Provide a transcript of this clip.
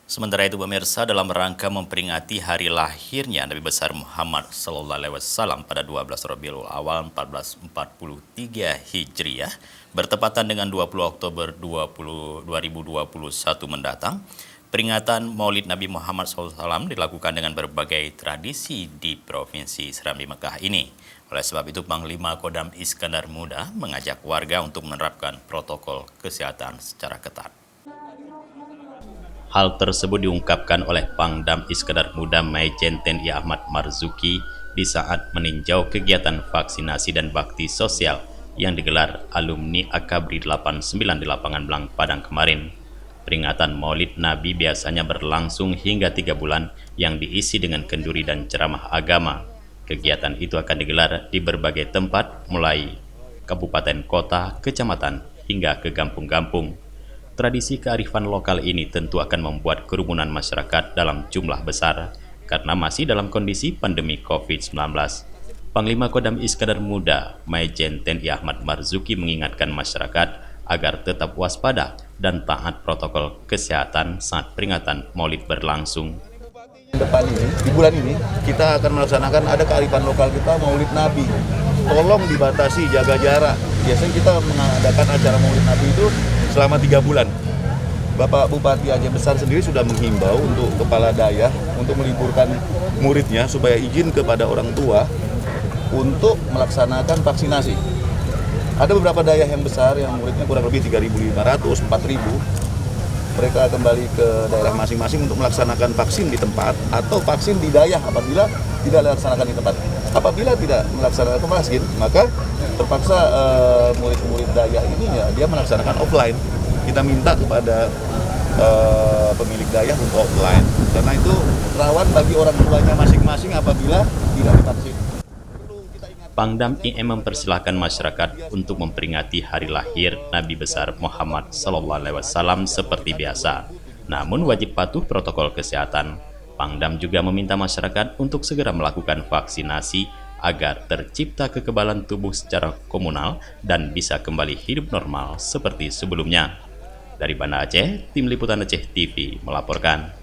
Sementara itu pemirsa, dalam rangka memperingati hari lahirnya Nabi besar Muhammad SAW pada 12 Rabiul Awal 1443 Hijriah, bertepatan dengan 20 Oktober 2021 mendatang, peringatan Maulid Nabi Muhammad SAW dilakukan dengan berbagai tradisi di Provinsi Serambi Mekah ini. Oleh sebab itu, Panglima Kodam Iskandar Muda mengajak warga untuk menerapkan protokol kesehatan secara ketat. Hal tersebut diungkapkan oleh Pangdam Iskandar Muda Majen TNI Ahmad Marzuki di saat meninjau kegiatan vaksinasi dan bakti sosial yang digelar alumni Akabri 89 di lapangan Blang Padang kemarin. Peringatan Maulid Nabi biasanya berlangsung hingga 3 bulan yang diisi dengan kenduri dan ceramah agama. Kegiatan itu akan digelar di berbagai tempat mulai kabupaten, kota, kecamatan, hingga ke kampung-kampung. Tradisi kearifan lokal ini tentu akan membuat kerumunan masyarakat dalam jumlah besar karena masih dalam kondisi pandemi COVID-19. Panglima Kodam Iskandar Muda, Majen TNI Ahmad Marzuki mengingatkan masyarakat agar tetap waspada dan taat protokol kesehatan saat peringatan Maulid berlangsung. Depan ini, di bulan ini, kita akan melaksanakan ada kearifan lokal kita, Maulid Nabi. Tolong dibatasi, jaga jarak. Biasanya kita mengadakan acara Maulid Nabi itu selama 3 bulan. Bapak Bupati Aceh Besar sendiri sudah menghimbau untuk kepala daerah untuk meliburkan muridnya supaya izin kepada orang tua untuk melaksanakan vaksinasi. Ada beberapa daerah yang besar yang muridnya kurang lebih 3.500, 4.000. Mereka kembali ke daerah masing-masing untuk melaksanakan vaksin di tempat atau vaksin di daerah apabila tidak dilaksanakan di tempat. Apabila tidak melaksanakan vaksin, maka terpaksa murid-murid daerah ini ya dia melaksanakan offline. Kita minta kepada pemilik daerah untuk offline karena itu rawan bagi orang tuanya masing-masing apabila tidak divaksin. Pangdam IM mempersilahkan masyarakat untuk memperingati hari lahir Nabi besar Muhammad SAW seperti biasa. Namun wajib patuh protokol kesehatan. Pangdam juga meminta masyarakat untuk segera melakukan vaksinasi agar tercipta kekebalan tubuh secara komunal dan bisa kembali hidup normal seperti sebelumnya. Dari Banda Aceh, Tim Liputan Aceh TV melaporkan.